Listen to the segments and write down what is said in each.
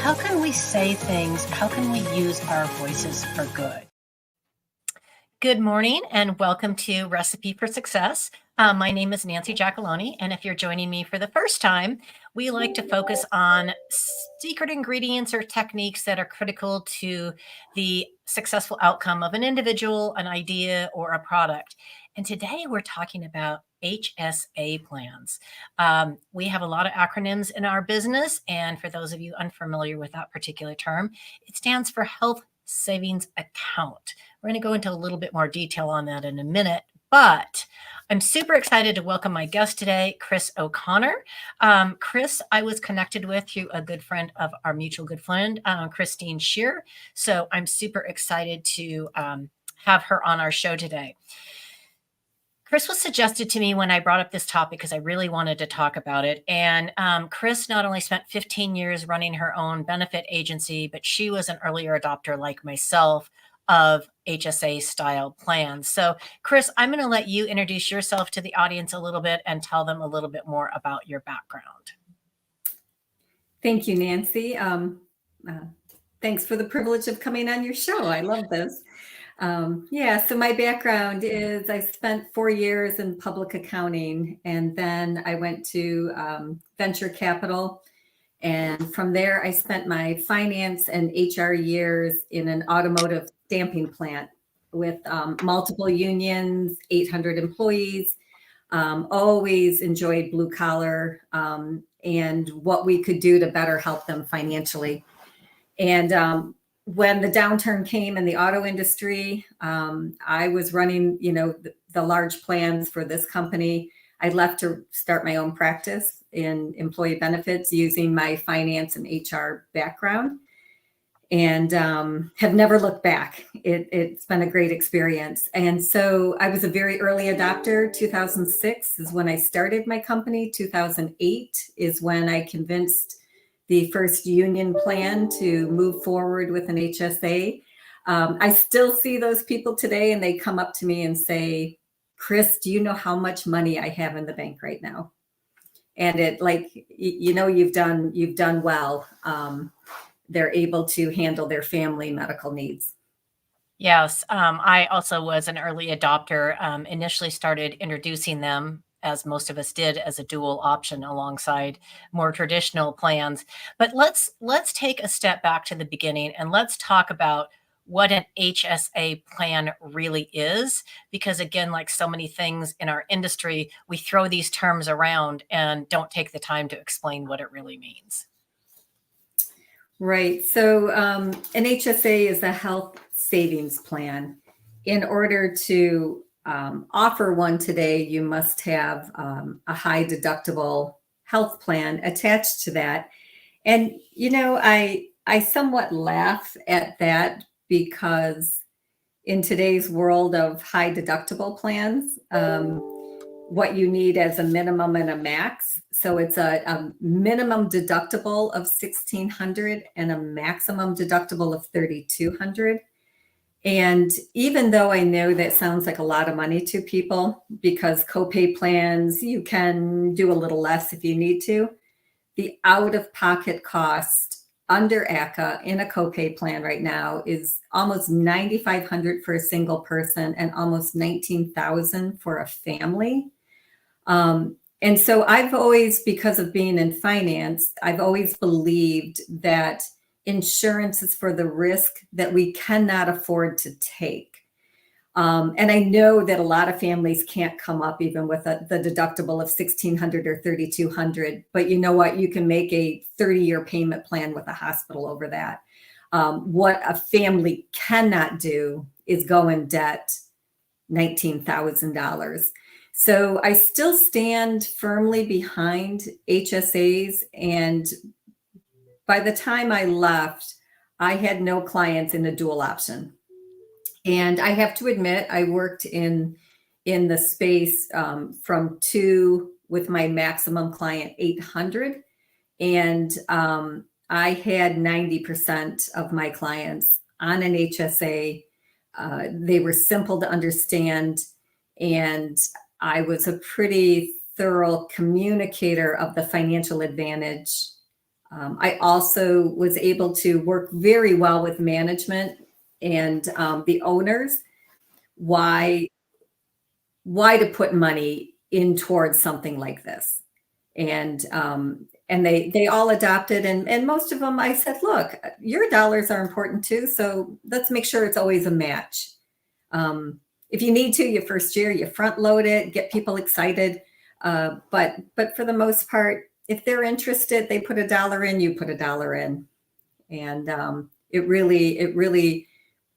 how can we say things? How can we use our voices for good? Good morning and welcome to Recipe for Success. My name is Nancy Giacalone, and if you're joining me for the first time, we like to focus on secret ingredients or techniques that are critical to the successful outcome of an individual, an idea, or a product. And today we're talking about HSA plans. We have a lot of acronyms in our business, and for those of you unfamiliar with that particular term, it stands for Health Savings Account. We're going to go into a little bit more detail on that in a minute, but I'm super excited to welcome my guest today, Kris O'Connor. Kris, I was connected with through a good friend of our mutual good friend, Christine Shear. So I'm super excited to have her on our show today. Kris was suggested to me when I brought up this topic because I really wanted to talk about it. And Kris not only spent 15 years running her own benefit agency, but she was an earlier adopter like myself of HSA style plans. So Kris, I'm going to let you introduce yourself to the audience a little bit and tell them a little bit more about your background. Thank you, Nancy. Thanks for the privilege of coming on your show. I love this. So my background is I spent 4 years in public accounting, and then I went to venture capital. And from there, I spent my finance and HR years in an automotive stamping plant with multiple unions, 800 employees. Always enjoyed blue collar and what we could do to better help them financially. And when the downturn came in the auto industry, I was running, the large plans for this company. I left to start my own practice in employee benefits using my finance and HR background, and have never looked back. It's been a great experience. And so I was a very early adopter. 2006 is when I started my company. 2008 is when I convinced the first union plan to move forward with an HSA. I still see those people today, and they come up to me and say, Kris, do you know how much money I have in the bank right now? And it you've done well. They're able to handle their family medical needs. Yes, I also was an early adopter. Initially started introducing them, as most of us did, as a dual option alongside more traditional plans. But let's take a step back to the beginning and let's talk about what an HSA plan really is, because again, like so many things in our industry, we throw these terms around and don't take the time to explain what it really means. Right. So an HSA is a health savings plan. In order to offer one today, you must have a high deductible health plan attached to that. And, I somewhat laugh at that because in today's world of high deductible plans, what you need as a minimum and a max. So it's a minimum deductible of $1,600 and a maximum deductible of $3,200. And even though I know that sounds like a lot of money to people, because copay plans, you can do a little less if you need to, the out-of-pocket cost under ACA in a copay plan right now is almost $9,500 for a single person and almost $19,000 for a family. And so I've always, because of being in finance, I've always believed that insurance is for the risk that we cannot afford to take. And I know that a lot of families can't come up even with the deductible of $1,600 or $3,200, but you know what? You can make a 30-year payment plan with a hospital over that. What a family cannot do is go in debt $19,000. So I still stand firmly behind HSAs. And by the time I left, I had no clients in a dual option. And I have to admit, I worked in the space from 2 with my maximum client 800. And I had 90% of my clients on an HSA. They were simple to understand. And I was a pretty thorough communicator of the financial advantage I also was able to work very well with management and the owners. Why to put money in towards something like this? And they all adopted, and most of them I said, look, your dollars are important too, so let's make sure it's always a match. If you need to, your first year, you front load it, get people excited. But for the most part, if they're interested, they put $1 in, you put $1 in. And it really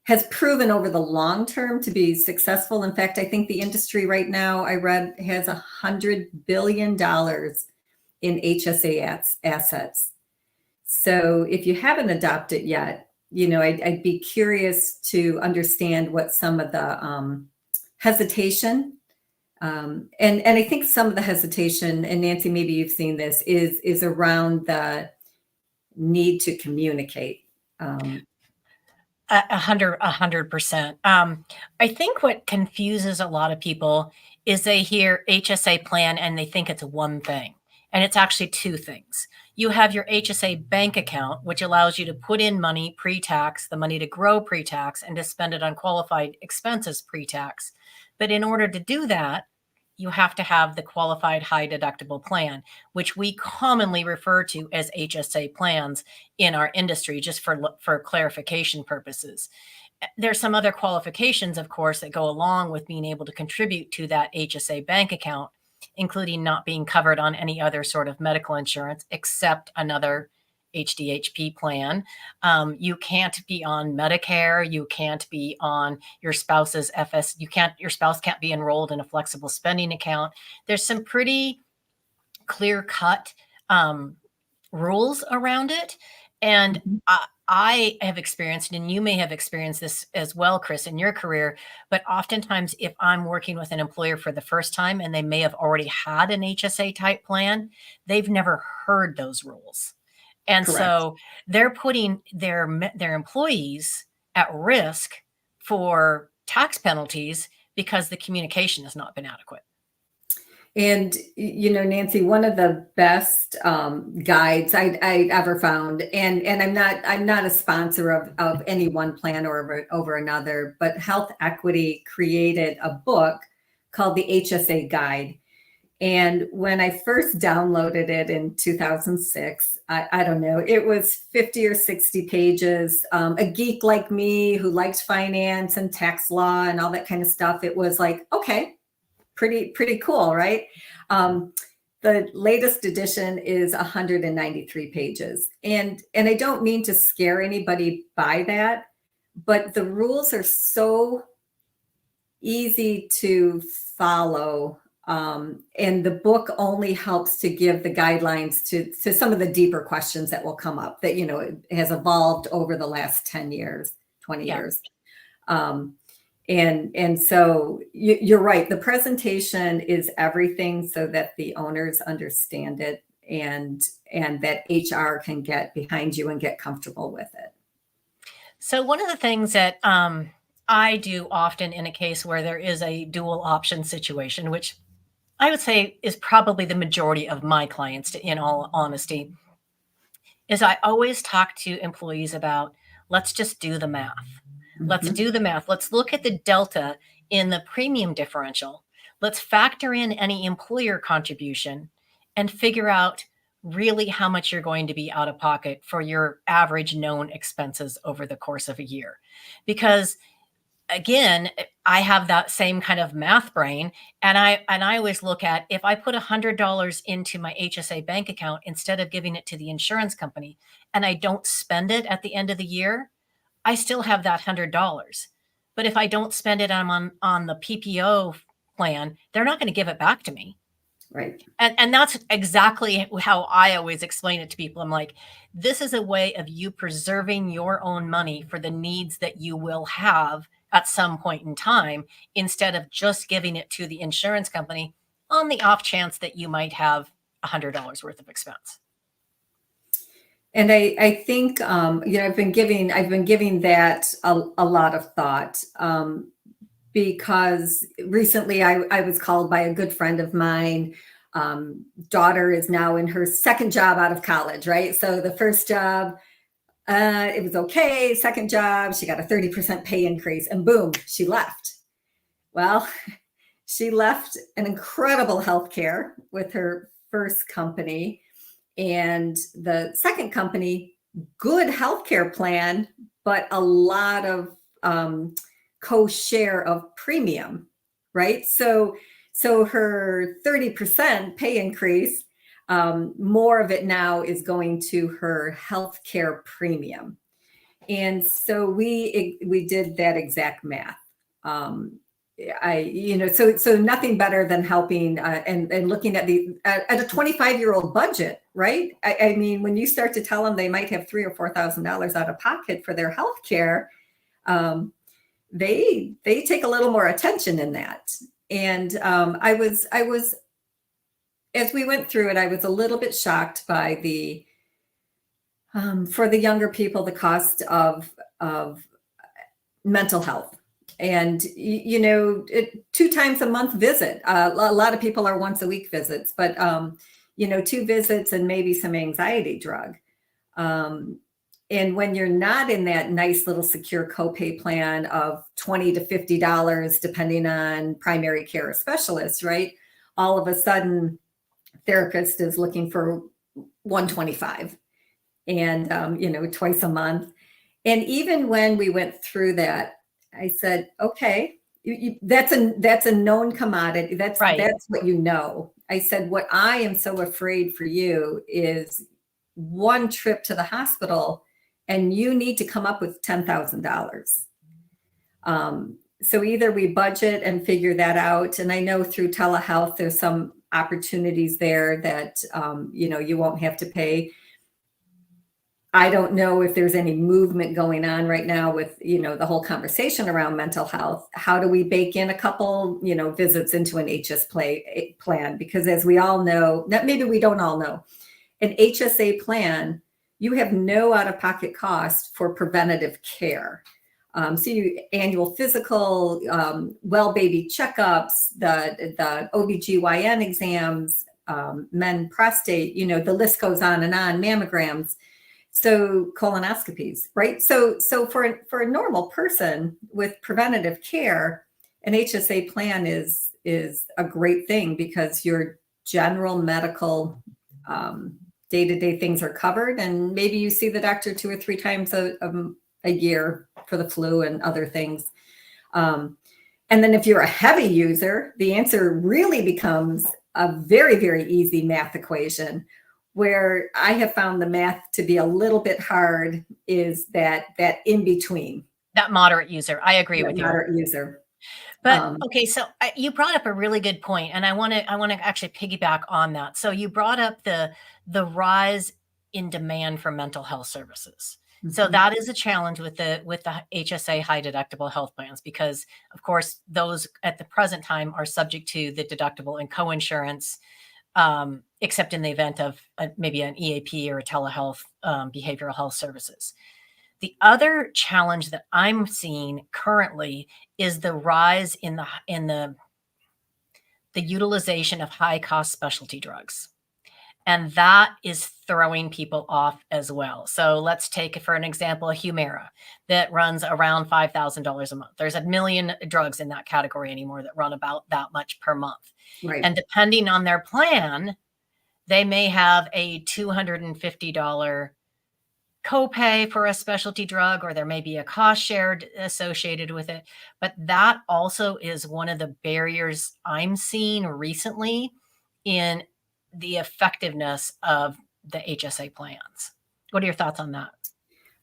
has proven over the long term to be successful. In fact, I think the industry right now, I read, has $100 billion in HSA assets. So if you haven't adopted yet, I'd be curious to understand what some of the hesitation, and I think some of the hesitation, and Nancy, maybe you've seen this, is around the need to communicate. 100%. I think what confuses a lot of people is they hear HSA plan and they think it's one thing, and it's actually two things. You have your HSA bank account, which allows you to put in money pre-tax, the money to grow pre-tax, and to spend it on qualified expenses pre-tax. But in order to do that, you have to have the qualified high deductible plan, which we commonly refer to as HSA plans in our industry, just for clarification purposes. There's some other qualifications, of course, that go along with being able to contribute to that HSA bank account, including not being covered on any other sort of medical insurance except another HDHP plan. You can't be on Medicare. You can't be on your spouse's your spouse can't be enrolled in a flexible spending account. There's some pretty clear-cut rules around it. And I have experienced, and you may have experienced this as well, Kris, in your career, but oftentimes if I'm working with an employer for the first time and they may have already had an HSA type plan, they've never heard those rules. And Correct. So they're putting their employees at risk for tax penalties because the communication has not been adequate. And, Nancy, one of the best guides I ever found, and I'm not a sponsor of any one plan or over another, but Health Equity created a book called the HSA Guide. And when I first downloaded it in 2006, I don't know, it was 50 or 60 pages. A geek like me who liked finance and tax law and all that kind of stuff, it was like, okay, pretty cool, right? The latest edition is 193 pages. And I don't mean to scare anybody by that, but the rules are so easy to follow. And the book only helps to give the guidelines to some of the deeper questions that will come up that, it has evolved over the last 10 years, 20 years. And so you're right. The presentation is everything so that the owners understand it and that HR can get behind you and get comfortable with it. So one of the things that I do often in a case where there is a dual option situation, which I would say is probably the majority of my clients, in all honesty, is I always talk to employees about, let's just do the math. Let's do the math. Let's look at the delta in the premium differential. Let's factor in any employer contribution and figure out really how much you're going to be out of pocket for your average known expenses over the course of a year. Because again, I have that same kind of math brain. And I always look at, if I put $100 into my HSA bank account instead of giving it to the insurance company, and I don't spend it at the end of the year, I still have that $100. But if I don't spend it on the PPO plan, they're not going to give it back to me. Right. And that's exactly how I always explain it to people. I'm like, this is a way of you preserving your own money for the needs that you will have at some point in time, instead of just giving it to the insurance company on the off chance that you might have $100 worth of expense. And I think, I've been giving that a lot of thought, because recently I was called by a good friend of mine Daughter is now in her second job out of college, right? So the first job, it was okay. Second job, she got a 30% pay increase, and boom, she left. Well, she left an incredible healthcare with her first company, and the second company, good healthcare plan, but a lot of co-share of premium, right? So her 30% pay increase, more of it now is going to her healthcare premium. And so we did that exact math. So nothing better than helping and looking at at a 25-year-old budget, right? I mean, when you start to tell them they might have $3,000 or $4,000 out of pocket for their health care, they take a little more attention in that. And I was, as we went through it, I was a little bit shocked by for the younger people, the cost of mental health. And, 2 times a month visit. A lot of people are once a week visits, but, 2 visits and maybe some anxiety drug. And when you're not in that nice little secure copay plan of $20 to $50, depending on primary care specialists, right? All of a sudden, therapist is looking for $125 and, twice a month. And even when we went through that, I said, okay, that's a known commodity. That's Right. That's what you know. I said, what I am so afraid for you is one trip to the hospital and you need to come up with $10,000. So either we budget and figure that out. And I know through telehealth, there's some opportunities there that, you won't have to pay. I don't know if there's any movement going on right now with, the whole conversation around mental health. How do we bake in a couple, visits into an HSA plan? Because as we all know, maybe we don't all know, an HSA plan, you have no out-of-pocket cost for preventative care. So annual physical, well baby checkups, the OBGYN exams, men prostate, the list goes on and on, mammograms. So colonoscopies, right? So for a normal person with preventative care, an HSA plan is a great thing because your general medical day-to-day things are covered, and maybe you see the doctor 2 or 3 times a year for the flu and other things. And then if you're a heavy user, the answer really becomes a very, very easy math equation. Where I have found the math to be a little bit hard is that in between. That moderate user. I agree with you. Moderate user. But okay, so you brought up a really good point, and I want to actually piggyback on that. So you brought up the rise in demand for mental health services. Mm-hmm. So that is a challenge with the HSA high deductible health plans, because of course those at the present time are subject to the deductible and coinsurance. Except in the event of maybe an EAP or a telehealth behavioral health services. The other challenge that I'm seeing currently is the rise in the utilization of high cost specialty drugs. And that is throwing people off as well. So let's take, for an example, a Humira that runs around $5,000 a month. There's a million drugs in that category anymore that run about that much per month. Right. And depending on their plan, they may have a $250 copay for a specialty drug, or there may be a cost shared associated with it. But that also is one of the barriers I'm seeing recently in the effectiveness of the HSA plans. What are your thoughts on that?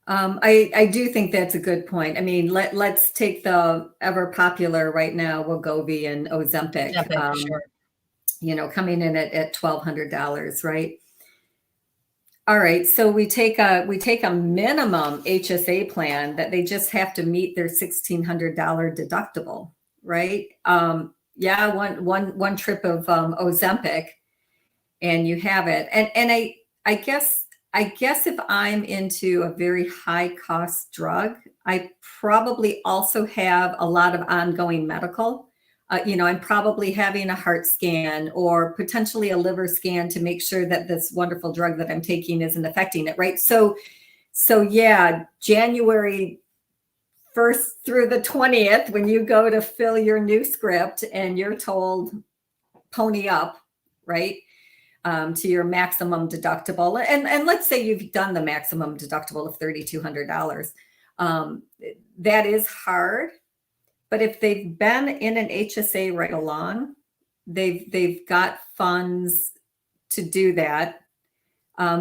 I do think that's a good point. I mean, let's take the ever popular right now, Wegovy and Ozempic. Sure. Coming in at $1,200, right? All right, so we take a minimum HSA plan that they just have to meet their $1,600 deductible, right? One trip of Ozempic, and you have it. And I guess if I'm into a very high cost drug, I probably also have a lot of ongoing medical. I'm probably having a heart scan or potentially a liver scan to make sure that this wonderful drug that I'm taking isn't affecting it, right? So yeah, January 1st through the 20th, when you go to fill your new script and you're told pony up, right, to your maximum deductible. And let's say you've done the maximum deductible of $3,200. That is hard. But if they've been in an HSA right along, they've got funds to do that.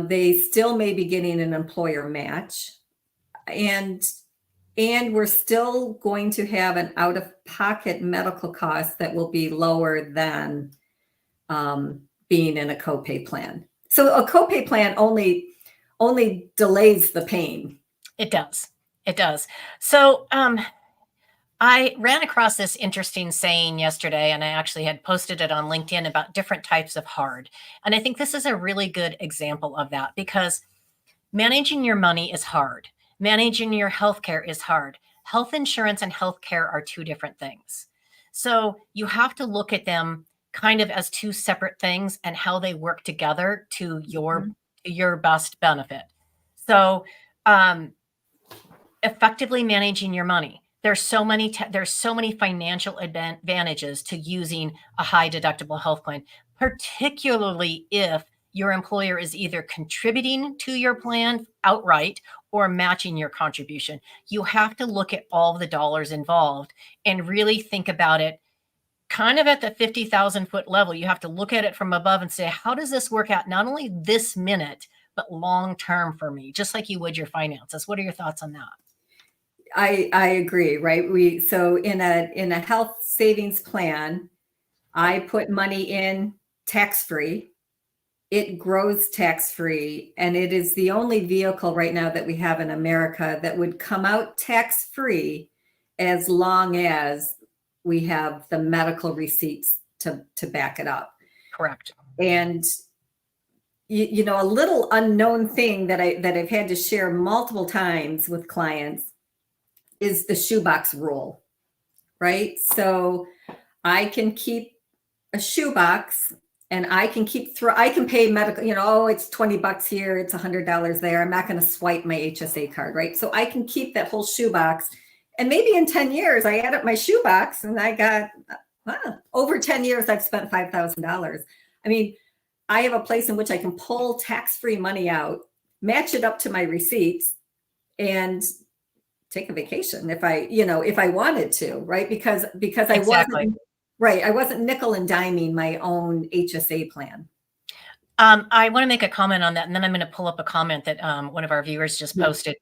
They still may be getting an employer match, and we're still going to have an out-of-pocket medical cost that will be lower than being in a copay plan. So a copay plan only delays the pain. It does. It does. So I ran across this interesting saying yesterday, and I actually had posted it on LinkedIn about different types of hard. And I think this is a really good example of that, because managing your money is hard. Managing your healthcare is hard. Health insurance and healthcare are two different things. So you have to look at them kind of as two separate things and how they work together to your best benefit. So effectively managing your money. There's so many financial advantages to using a high deductible health plan, particularly if your employer is either contributing to your plan outright or matching your contribution. You have to look at all the dollars involved and really think about it kind of at the 50,000 foot level. You have to look at it from above and say, how does this work out not only this minute, but long term for me, just like you would your finances? What are your thoughts on that? I agree, right? So in a health savings plan, I put money in tax-free. It grows tax-free, and it is the only vehicle right now that we have in America that would come out tax-free as long as we have the medical receipts to back it up. Correct. And a little unknown thing that I've had to share multiple times with clients is the shoebox rule, right? So I can keep a shoebox, and I can pay medical, it's $20 here, it's $100 there. I'm not going to swipe my HSA card, right? So I can keep that whole shoebox, and maybe in 10 years, I add up my shoebox and I got, over 10 years, I've spent $5,000. I mean, I have a place in which I can pull tax-free money out, match it up to my receipts, and take a vacation if I wanted to, right? Because Exactly. I wasn't nickel and diming my own HSA plan. I want to make a comment on that, and then I'm going to pull up a comment that one of our viewers just posted.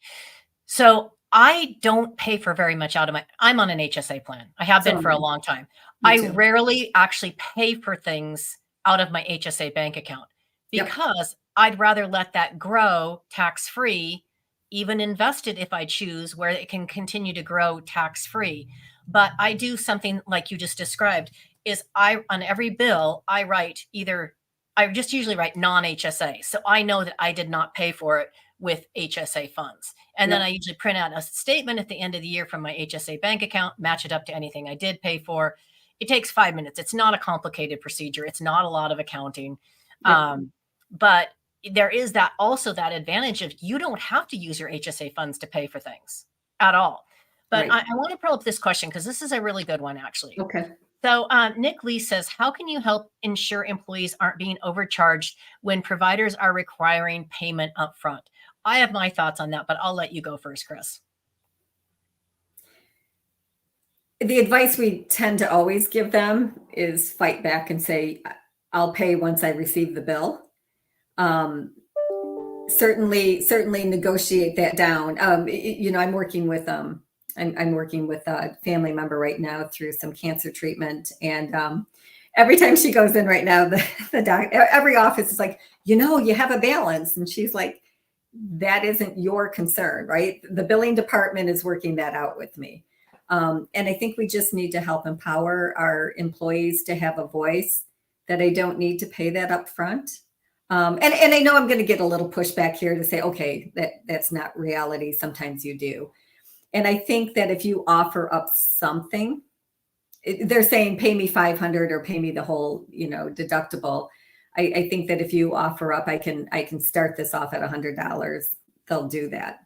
So I don't pay for very much I'm on an HSA plan. I have been for a long time. I rarely actually pay for things out of my HSA bank account because I'd rather let that grow tax-free, even invested if I choose, where it can continue to grow tax-free. But I do something like you just described, is on every bill, I just usually write non-HSA. So I know that I did not pay for it with HSA funds. And then I usually print out a statement at the end of the year from my HSA bank account, match it up to anything I did pay for. It takes 5 minutes. It's not a complicated procedure. It's not a lot of accounting. But there is that advantage of you don't have to use your HSA funds to pay for things at all. But I want to pull up this question because this is a really good one, actually. Okay. So Nick Lee says, how can you help ensure employees aren't being overcharged when providers are requiring payment up front? I have my thoughts on that, but I'll let you go first, Kris. The advice we tend to always give them is fight back and say, I'll pay once I receive the bill. Certainly negotiate that down. I'm working with a family member right now through some cancer treatment, and every time she goes in right now, the doctor, every office is like, you have a balance, and she's like, that isn't your concern, right? The billing department is working that out with me. And I think we just need to help empower our employees to have a voice, that I don't need to pay that up front. And I know I'm going to get a little pushback here to say, okay, that's not reality. Sometimes you do. And I think that if you offer up something, they're saying pay me 500 or pay me the whole, deductible. I think that if you offer up, I can start this off at $100, they'll do that.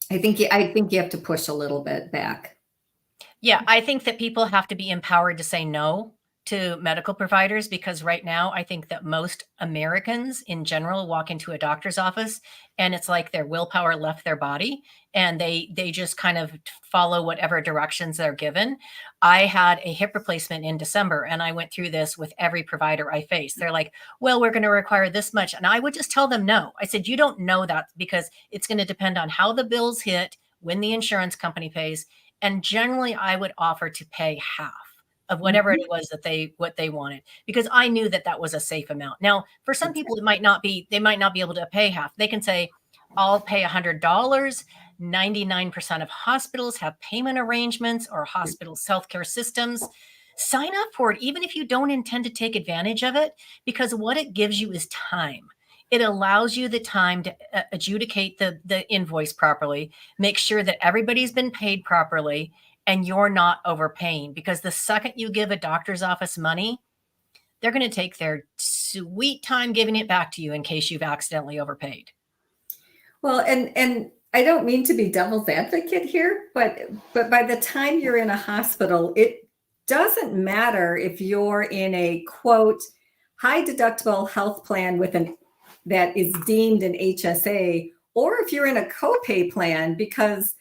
I think you have to push a little bit back. Yeah, I think that people have to be empowered to say no to medical providers, because right now I think that most Americans in general walk into a doctor's office and it's like their willpower left their body and they just kind of follow whatever directions they're given. I had a hip replacement in December and I went through this with every provider I faced. They're like, "Well, we're going to require this much." And I would just tell them no. I said, "You don't know that because it's going to depend on how the bills hit, when the insurance company pays." And generally I would offer to pay half of whatever it was that what they wanted, because I knew that that was a safe amount. Now, for some people, they might not be able to pay half. They can say, "I'll pay $100. 99% of hospitals have payment arrangements, or hospitals' healthcare systems. Sign up for it, even if you don't intend to take advantage of it, because what it gives you is time. It allows you the time to adjudicate the invoice properly, make sure that everybody's been paid properly, and you're not overpaying. Because the second you give a doctor's office money, they're going to take their sweet time giving it back to you in case you've accidentally overpaid." Well, and I don't mean to be devil's advocate here, but by the time you're in a hospital, it doesn't matter if you're in a quote high deductible health plan that is deemed an HSA, or if you're in a copay plan, because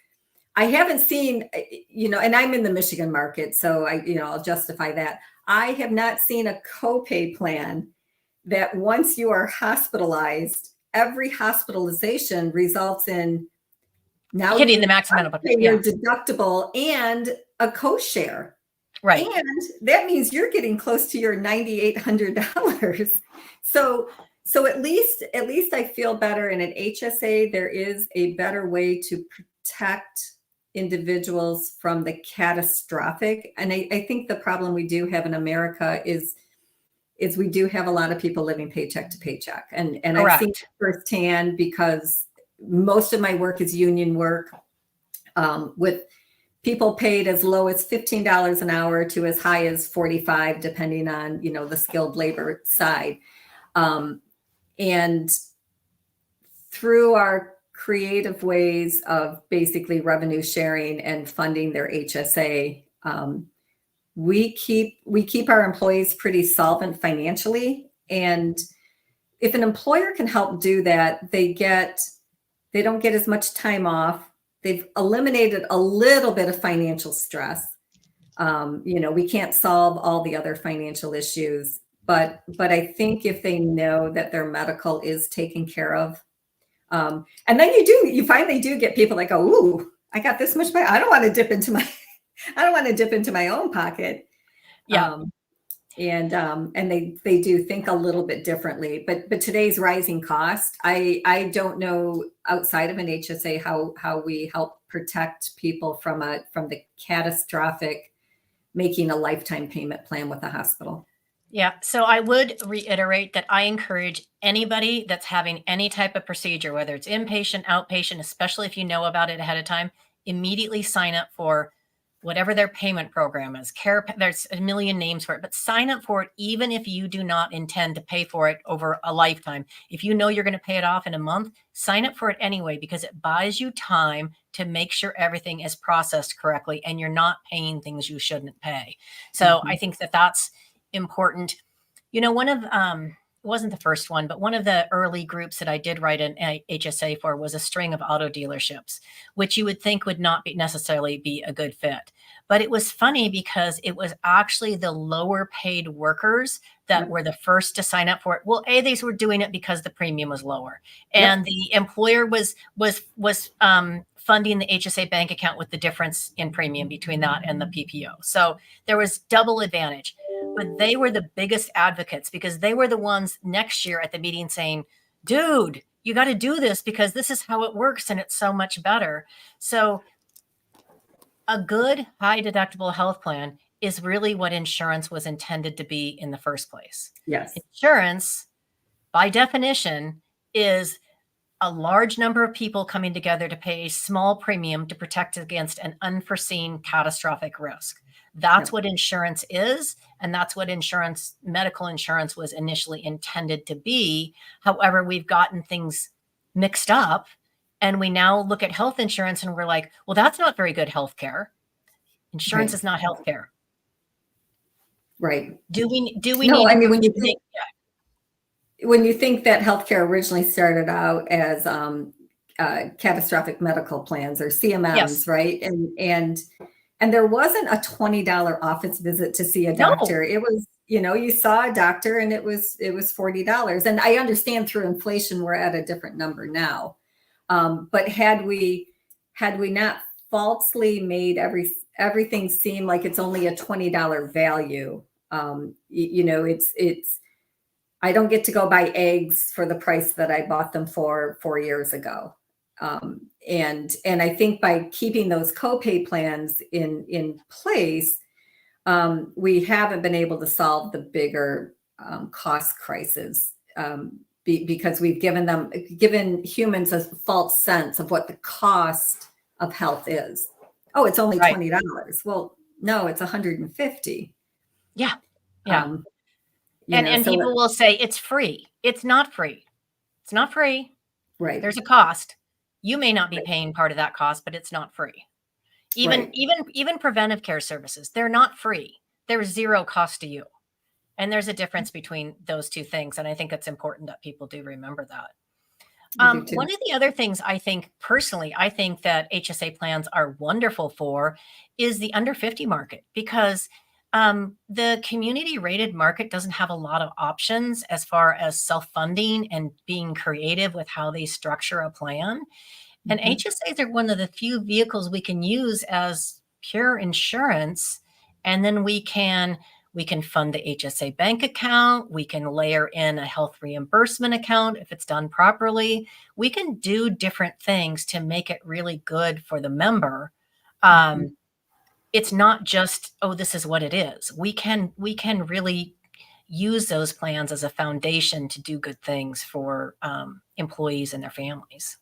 I haven't seen, and I'm in the Michigan market, so I'll justify that. I have not seen a copay plan that once you are hospitalized, every hospitalization results in now hitting the maximum of your deductible and a co-share. Right. And that means you're getting close to your $9,800. So at least I feel better. In an HSA, there is a better way to protect individuals from the catastrophic. And I think the problem we do have in America is we do have a lot of people living paycheck to paycheck. And I've seen it firsthand, because most of my work is union work, with people paid as low as $15 an hour to as high as 45, depending on, the skilled labor side. And through our creative ways of basically revenue sharing and funding their HSA, we keep our employees pretty solvent financially. And if an employer can help do that, they don't get as much time off. They've eliminated a little bit of financial stress. We can't solve all the other financial issues, but I think if they know that their medical is taken care of, and then you finally do get people like, "Ooh, I got this much money. I don't want to dip into my own pocket." Yeah. And they do think a little bit differently, but today's rising cost, I don't know outside of an HSA how we help protect people from the catastrophic making a lifetime payment plan with a hospital. Yeah. So I would reiterate that I encourage anybody that's having any type of procedure, whether it's inpatient, outpatient, especially if you know about it ahead of time, immediately sign up for whatever their payment program is. There's a million names for it, but sign up for it, even if you do not intend to pay for it over a lifetime. If you know you're going to pay it off in a month, sign up for it anyway, because it buys you time to make sure everything is processed correctly and you're not paying things you shouldn't pay. So I think that that's important. One of it wasn't the first one, but one of the early groups that I did write an HSA for was a string of auto dealerships, which you would think would not necessarily be a good fit. But it was funny because it was actually the lower paid workers that were the first to sign up for it. Well, they were doing it because the premium was lower, and the employer was funding the HSA bank account with the difference in premium between that and the PPO. So there was double advantage. But they were the biggest advocates, because they were the ones next year at the meeting saying, "Dude, you got to do this because this is how it works and it's so much better." So a good high deductible health plan is really what insurance was intended to be in the first place. Yes. Insurance, by definition, is a large number of people coming together to pay a small premium to protect against an unforeseen catastrophic risk. That's Yep. what insurance is. And that's what medical insurance was initially intended to be. However, we've gotten things mixed up, and we now look at health insurance and we're like, well, that's not very good health care. Insurance Right. is not health care. Right. Do we No, need I to mean, go when you through think, that healthcare originally started out as catastrophic medical plans, or Yes. CMMs, right? And there wasn't a $20 office visit to see a No. doctor. It was, you saw a doctor and it was $40. And I understand through inflation we're at a different number now. But had we not falsely made everything seem like it's only a $20 value, it's I don't get to go buy eggs for the price that I bought them for 4 years ago. And I think by keeping those copay plans in place, we haven't been able to solve the bigger cost crisis, because we've given humans a false sense of what the cost of health is. Oh, it's only Right. $20. Well, no, it's $150. Yeah. Yeah. And So people will say it's free. It's not free. It's not free. right, There's a cost. You may not be paying part of that cost, but it's not free. right. Even preventive care services, they're not free. There's zero cost to you. And there's a difference between those two things. And I think it's important that people do remember that. I do too. One of the other things I think that HSA plans are wonderful for is the under 50 market, because the community rated market doesn't have a lot of options as far as self-funding and being creative with how they structure a plan. And Mhm. HSAs are one of the few vehicles we can use as pure insurance. And then we can fund the HSA bank account. We can layer in a health reimbursement account if it's done properly. We can do different things to make it really good for the member. Mhm. It's not just, oh, this is what it is. We can really use those plans as a foundation to do good things for employees and their families.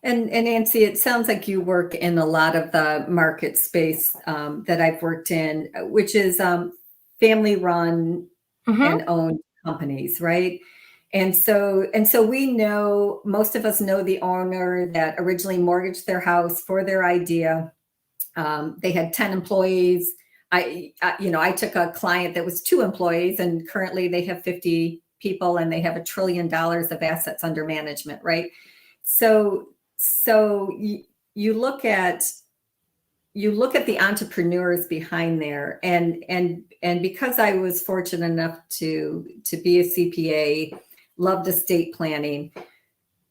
And Nancy, it sounds like you work in a lot of the market space that I've worked in, which is family run Mm-hmm. and owned companies, right? And so we know, most of us know the owner that originally mortgaged their house for their idea. They had 10 employees. I took a client that was 2 employees, and currently they have 50 people and they have $1 trillion of assets under management, right? So you look at the entrepreneurs behind there, and because I was fortunate enough to be a CPA, loved estate planning.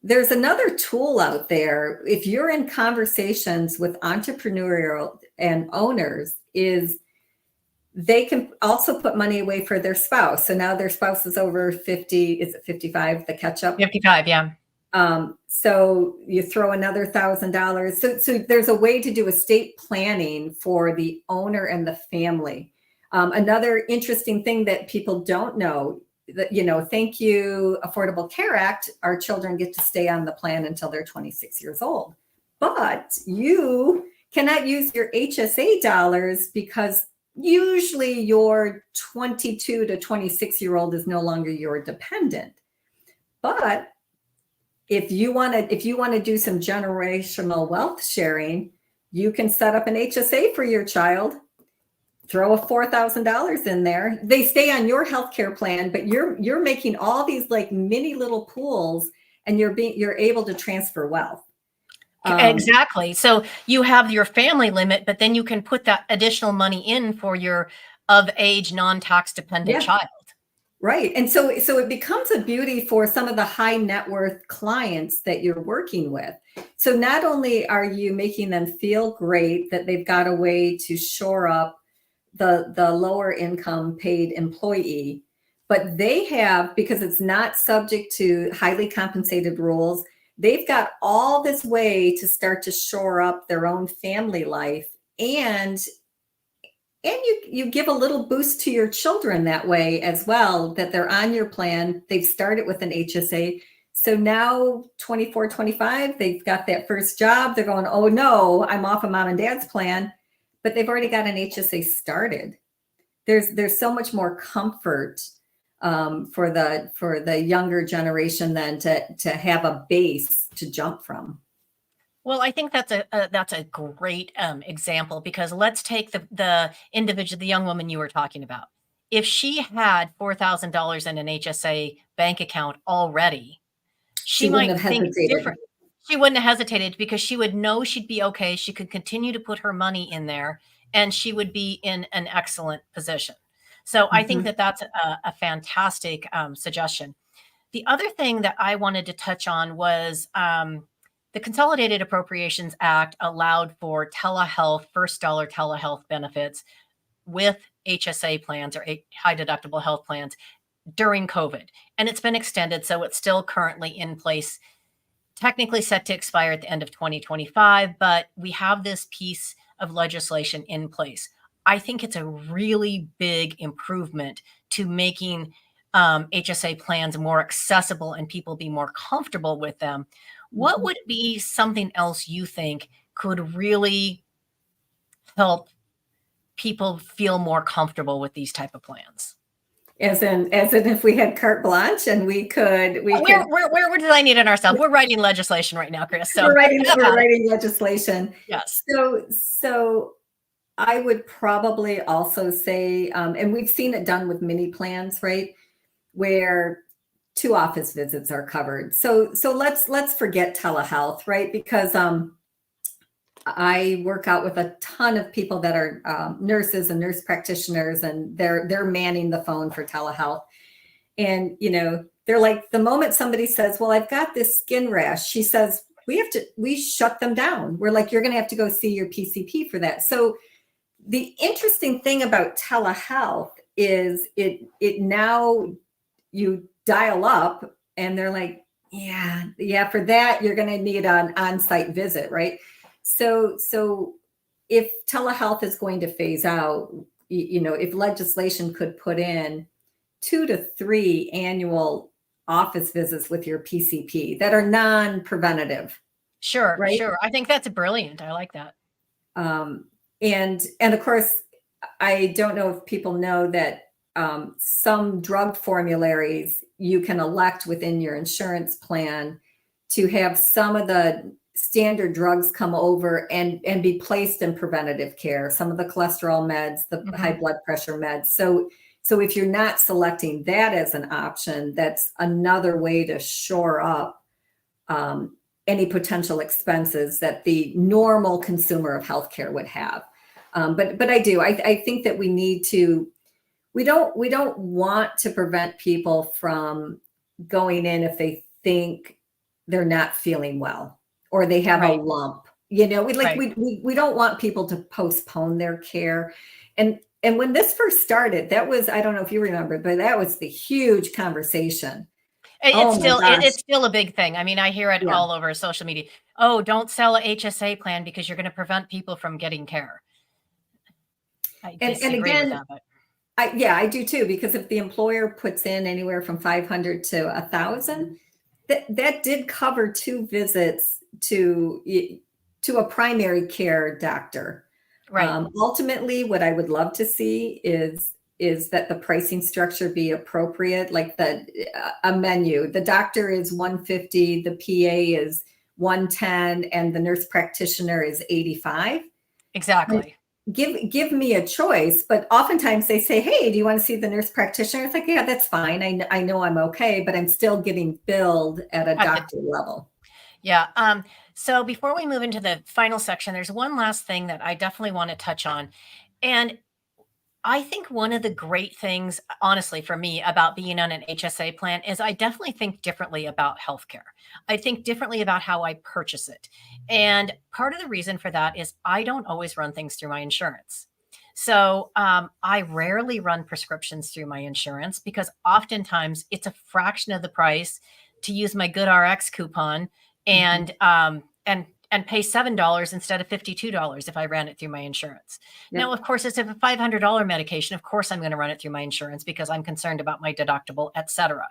There's another tool out there. If you're in conversations with entrepreneurial and owners, is they can also put money away for their spouse. So now their spouse is over 50. Is it 55? The catch up. 55, yeah. So you throw another $1,000. So there's a way to do estate planning for the owner and the family. Another interesting thing that people don't know, that, thank you, Affordable Care Act, our children get to stay on the plan until they're 26 years old. But you cannot use your HSA dollars, because usually your 22 to 26-year-old is no longer your dependent. But if you want to do some generational wealth sharing, you can set up an HSA for your child, throw a $4,000 in there. They stay on your healthcare plan, but you're making all these like mini little pools, and you're able to transfer wealth. Exactly. So you have your family limit, but then you can put that additional money in for your of age non-tax dependent Yeah. child. Right. And so it becomes a beauty for some of the high net worth clients that you're working with. So not only are you making them feel great that they've got a way to shore up the lower income paid employee, but they have, because it's not subject to highly compensated rules, they've got all this way to start to shore up their own family life. And you give a little boost to your children that way as well, that they're on your plan. They've started with an HSA. So now 24, 25, they've got that first job. They're going, oh no, I'm off of mom and dad's plan. but they've already got an HSA started. There's so much more comfort for the younger generation than to have a base to jump from. Well, I think that's a great example, because let's take the individual, the young woman you were talking about. If she had $4,000 in an HSA bank account already, she wouldn't might have think hesitated. different. She wouldn't have hesitated, because she would know she'd be okay. She could continue to put her money in there, and she would be in an excellent position. So I think that that's a fantastic suggestion. The other thing that I wanted to touch on was the Consolidated Appropriations Act allowed for telehealth, first dollar telehealth benefits with HSA plans or high deductible health plans during COVID. And it's been extended, so it's still currently in place, technically set to expire at the end of 2025, but we have this piece of legislation in place. I think it's a really big improvement to making HSA plans more accessible and people be more comfortable with them. What would be something else you think could really help people feel more comfortable with these type of plans? As in if we had carte blanche and we could. We're designing it ourselves. We're writing legislation right now, Kris. So we're writing legislation. Yes. So I would probably also say, and we've seen it done with mini plans, right, where 2 office visits are covered. So let's forget telehealth, right? Because I work out with a ton of people that are nurses and nurse practitioners, and they're manning the phone for telehealth. And, they're like, the moment somebody says, well, I've got this skin rash, she says, we shut them down. We're like, you're going to have to go see your PCP for that. So the interesting thing about telehealth is it now you dial up and they're like, yeah, for that, you're going to need an on-site visit, right? So if telehealth is going to phase out, if legislation could put in 2 to 3 annual office visits with your PCP that are non-preventative. Sure, right? Sure. I think that's brilliant. I like that. And of course, I don't know if people know that some drug formularies you can elect within your insurance plan to have some of the standard drugs come over and be placed in preventative care, some of the cholesterol meds, the high blood pressure meds. So if you're not selecting that as an option, that's another way to shore up any potential expenses that the normal consumer of healthcare would have. But I think that we need to, we don't want to prevent people from going in if they think they're not feeling well or they have a lump. We don't want people to postpone their care. And when this first started, that was, I don't know if you remember, but that was the huge conversation. It's still a big thing. I mean, I hear it all over social media. Oh, don't sell a HSA plan because you're going to prevent people from getting care. I disagree with that, but I do too, because if the employer puts in anywhere from 500 to 1,000, that did cover 2 visits to a primary care doctor. Right. Ultimately, what I would love to see is that the pricing structure be appropriate, like a menu. The doctor is $150, the PA is $110, and the nurse practitioner is $85. Exactly. Give me a choice, but oftentimes they say, hey, do you want to see the nurse practitioner? It's like, yeah, that's fine. I know I'm okay, but I'm still getting billed at a doctor level. Yeah. So before we move into the final section, there's one last thing that I definitely want to touch on. And I think one of the great things, honestly, for me about being on an HSA plan is I definitely think differently about healthcare. I think differently about how I purchase it. And part of the reason for that is I don't always run things through my insurance. So I rarely run prescriptions through my insurance because oftentimes it's a fraction of the price to use my GoodRx coupon and pay $7 instead of $52 if I ran it through my insurance. Yep. Now, of course, it's a $500 medication. Of course, I'm going to run it through my insurance because I'm concerned about my deductible, et cetera.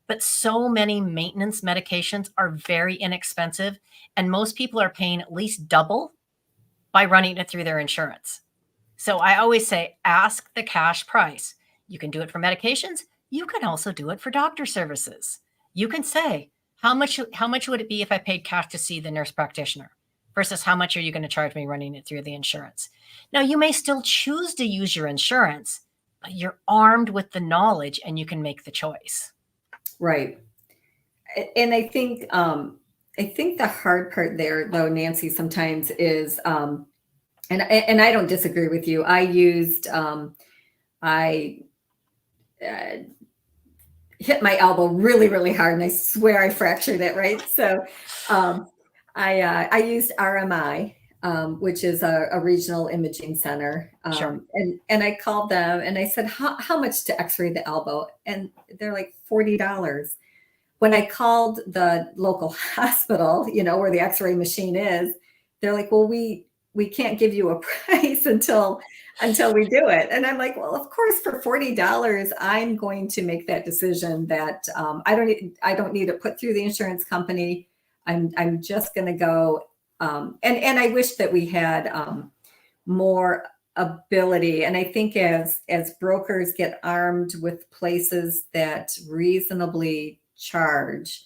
But so many maintenance medications are very inexpensive, and most people are paying at least double by running it through their insurance. So I always say, ask the cash price. You can do it for medications. You can also do it for doctor services. You can say, how much would it be if I paid cash to see the nurse practitioner versus how much are you going to charge me running it through the insurance? Now, you may still choose to use your insurance, but you're armed with the knowledge and you can make the choice. Right. And I think the hard part there, though, Nancy, sometimes is, and I don't disagree with you. I hit my elbow really, really hard, and I swear I fractured it. Right. So I used RMI, which is a regional imaging center. Sure. And I called them and I said, how much to x-ray the elbow? And they're like $40. When I called the local hospital, where the x-ray machine is, they're like, well, we can't give you a price until we do it. And I'm like, well, of course, for $40, I'm going to make that decision that I don't need it put through the insurance company. I'm just going to go. And I wish that we had more ability. And I think as brokers get armed with places that reasonably charge,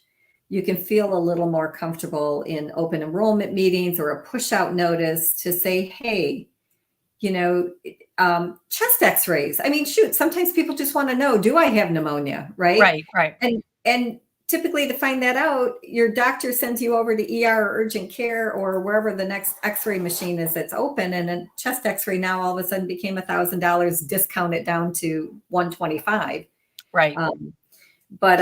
you can feel a little more comfortable in open enrollment meetings or a push out notice to say, hey, chest x-rays. I mean, shoot, sometimes people just want to know, do I have pneumonia? Right. Right. And typically to find that out, your doctor sends you over to ER or urgent care or wherever the next x-ray machine is that's open. And a chest x-ray now all of a sudden became $1,000, discounted down to $125. Right. But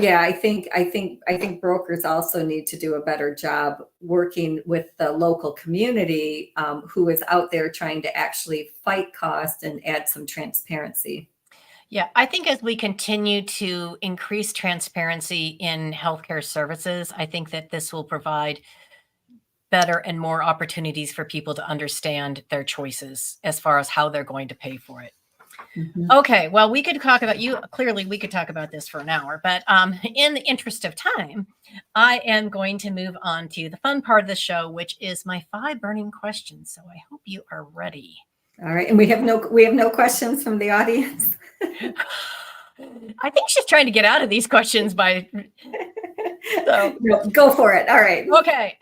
yeah, I think brokers also need to do a better job working with the local community who is out there trying to actually fight cost and add some transparency. Yeah, I think as we continue to increase transparency in healthcare services, I think that this will provide better and more opportunities for people to understand their choices as far as how they're going to pay for it. Mm-hmm. Okay, well, we could talk about this for an hour, but in the interest of time, I am going to move on to the fun part of the show, which is my 5 burning questions. So I hope you are ready. All right, and we have no questions from the audience. I think she's trying to get out of these questions so no, go for it. All right.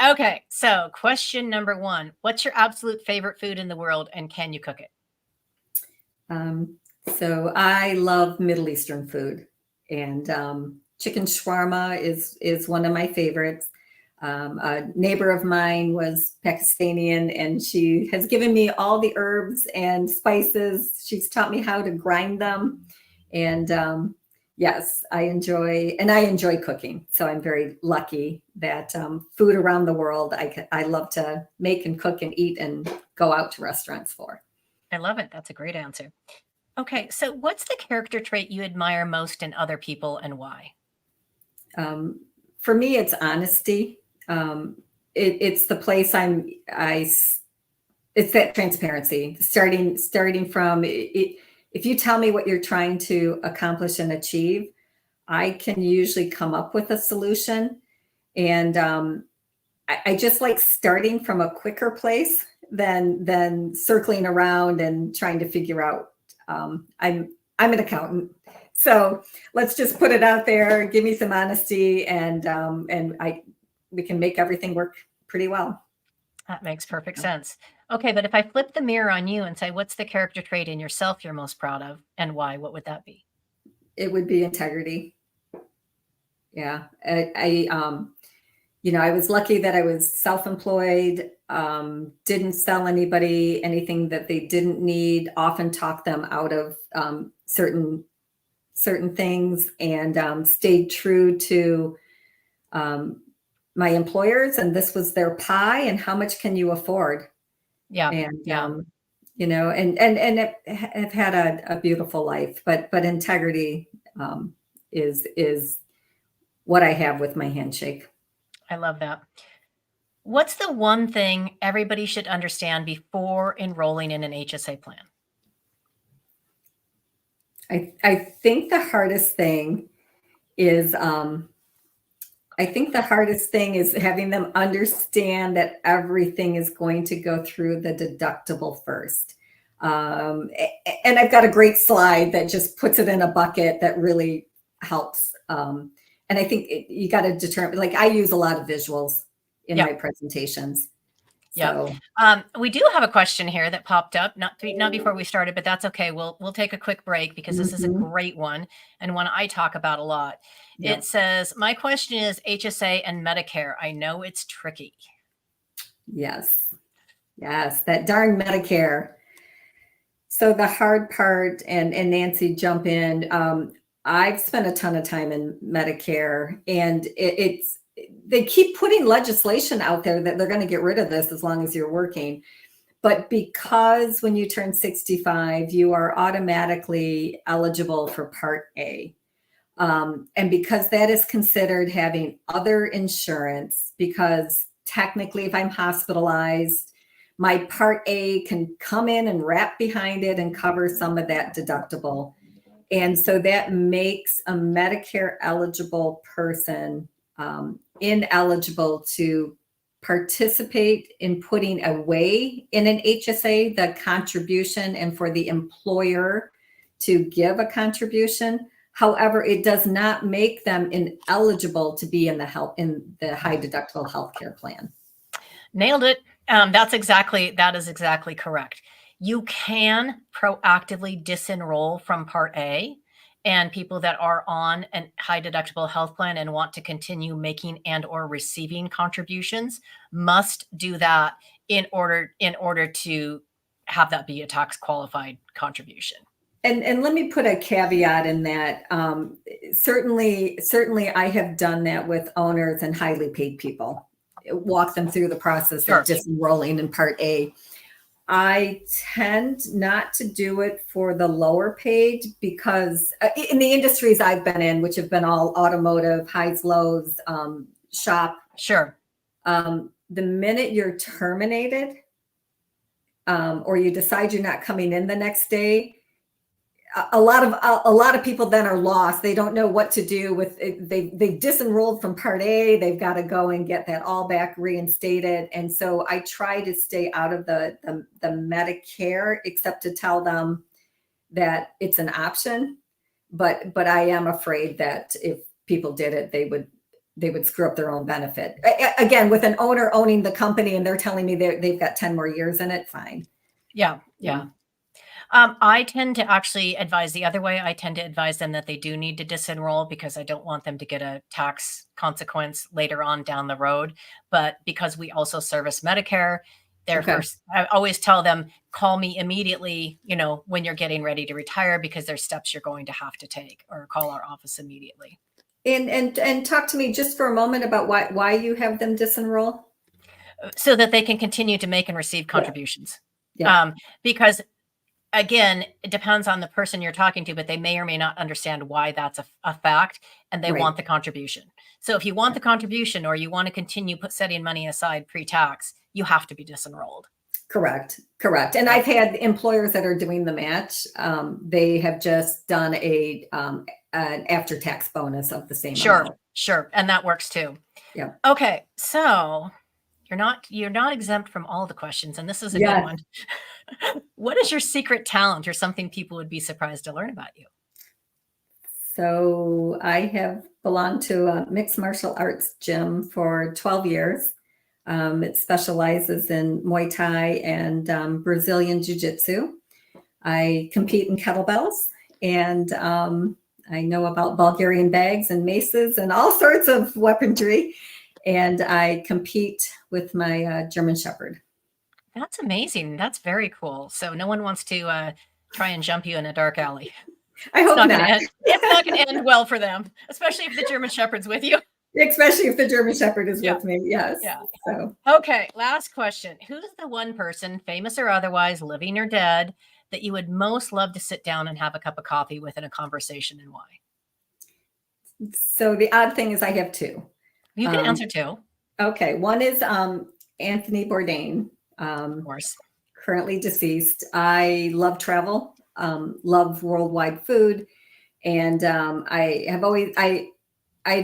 Okay. So question number 1, what's your absolute favorite food in the world and can you cook it? So I love Middle Eastern food, and chicken shawarma is one of my favorites. A neighbor of mine was Pakistani, and she has given me all the herbs and spices. She's taught me how to grind them. And yes, I enjoy cooking. So I'm very lucky that food around the world, I love to make and cook and eat and go out to restaurants for. I love it. That's a great answer. Okay. So what's the character trait you admire most in other people and why? For me, it's honesty. It's the place it's that transparency, starting from it. If you tell me what you're trying to accomplish and achieve, I can usually come up with a solution. And I just like starting from a quicker place than circling around and trying to figure out. I'm an accountant, so let's just put it out there. Give me some honesty, and we can make everything work pretty well. That makes perfect sense. Okay, but if I flip the mirror on you and say, what's the character trait in yourself you're most proud of and why? What would that be? It would be integrity. Yeah, I was lucky that I was self-employed, didn't sell anybody anything that they didn't need, often talked them out of certain things, and stayed true to my employers. And this was their pie, and how much can you afford? Yeah. And, and have had a beautiful life, but integrity is what I have with my handshake. I love that. What's the one thing everybody should understand before enrolling in an HSA plan? I think the hardest thing is having them understand that everything is going to go through the deductible first. And I've got a great slide that just puts it in a bucket that really helps. And I think you got to determine, like I use a lot of visuals in my presentations. Yeah. So We do have a question here that popped up, not before we started, but that's okay. We'll take a quick break because this is a great one and one I talk about a lot. It says, my question is HSA and Medicare. I know it's tricky. Yes, that darn Medicare. So the hard part, and Nancy, jump in. I've spent a ton of time in Medicare, and they keep putting legislation out there that they're going to get rid of this as long as you're working. But because when you turn 65, you are automatically eligible for Part A. And because that is considered having other insurance, because technically if I'm hospitalized, my Part A can come in and wrap behind it and cover some of that deductible. And so that makes a Medicare eligible person ineligible to participate in putting away in an HSA the contribution and for the employer to give a contribution. However, it does not make them ineligible to be in the high deductible healthcare plan. Nailed it. That is exactly correct. You can proactively disenroll from Part A, and people that are on a high deductible health plan and want to continue making and or receiving contributions must do that in order to have that be a tax qualified contribution. And let me put a caveat in that. Certainly I have done that with owners and highly paid people. Walk them through the process of disenrolling in Part A. I tend not to do it for the lower paid because in the industries I've been in, which have been all automotive, highs, lows, shop. Sure. The minute you're terminated or you decide you're not coming in the next day, a lot of people then are lost. They don't know what to do with it. They've disenrolled from Part A. They've got to go and get that all back reinstated. And so I try to stay out of the Medicare, except to tell them that it's an option. But I am afraid that if people did it, they would screw up their own benefit. Again, with an owner owning the company and they're telling me they've got 10 more years in it, fine. Yeah. I tend to actually advise the other way. I tend to advise them that they do need to disenroll because I don't want them to get a tax consequence later on down the road. But because we also service Medicare, I always tell them, call me immediately, when you're getting ready to retire, because there's steps you're going to have to take, or call our office immediately. And talk to me just for a moment about why you have them disenroll. So that they can continue to make and receive contributions. Yeah. Because again, it depends on the person you're talking to, but they may or may not understand why that's a fact, and they want the contribution. So if you want the contribution, or you want to continue setting money aside pre-tax, you have to be disenrolled. Correct. And I've had employers that are doing the match. They have just done an after-tax bonus of the same amount. Sure. And that works too. Yeah. Okay. So you're not exempt from all the questions, and this is a good one. What is your secret talent, or something people would be surprised to learn about you? So I have belonged to a mixed martial arts gym for 12 years. It specializes in Muay Thai and Brazilian Jiu-Jitsu. I compete in kettlebells, and I know about Bulgarian bags and maces and all sorts of weaponry. And I compete with my German Shepherd. That's amazing. That's very cool. So no one wants to try and jump you in a dark alley. I hope not. It's not going to end well for them, especially if the German Shepherd's with you. Especially if the German Shepherd is with me. Yes. Yeah. So. Okay. Last question. Who's the one person, famous or otherwise, living or dead, that you would most love to sit down and have a cup of coffee with in a conversation, and why? So the odd thing is I have two. You can answer two. Okay. One is Anthony Bourdain. Of course. Currently deceased. I love travel, love worldwide food. And I'd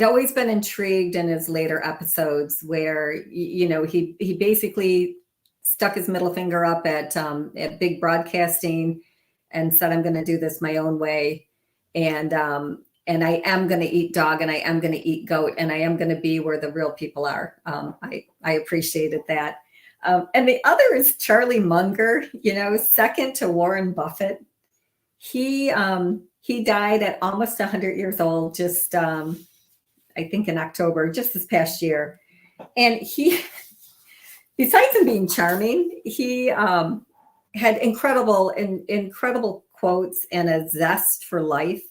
always been intrigued in his later episodes where, he basically stuck his middle finger up at big broadcasting and said, I'm going to do this my own way. And I am going to eat dog, and I am going to eat goat, and I am going to be where the real people are. I appreciated that. And the other is Charlie Munger, second to Warren Buffett. He died at almost 100 years old, just I think in October, just this past year. And he, besides him being charming, he had incredible quotes and a zest for life,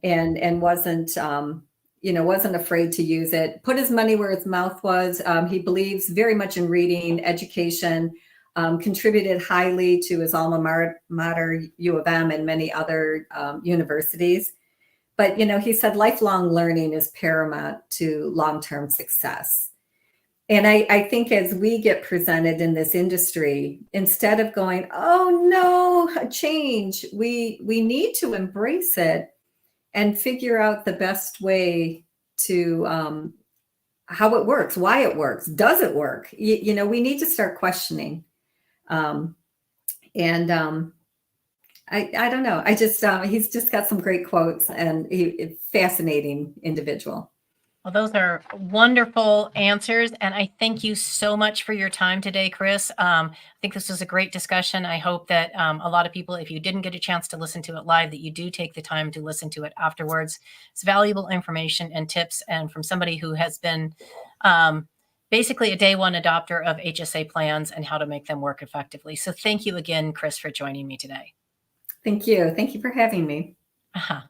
and wasn't afraid to use it. Put his money where his mouth was. He believes very much in reading, education. Contributed highly to his alma mater, U of M, and many other universities. But, he said lifelong learning is paramount to long-term success. And I think as we get presented in this industry, instead of going, oh no, a change, we need to embrace it and figure out the best way to how it works, why it works, does it work? We need to start questioning. I don't know. I just he's just got some great quotes, and fascinating individual. Well, those are wonderful answers, and I thank you so much for your time today, Kris. I think this was a great discussion. I hope that a lot of people, if you didn't get a chance to listen to it live, that you do take the time to listen to it afterwards. It's valuable information and tips, and from somebody who has been basically a day one adopter of HSA plans and how to make them work effectively. So thank you again, Kris, for joining me today. Thank you. Thank you for having me. Uh-huh.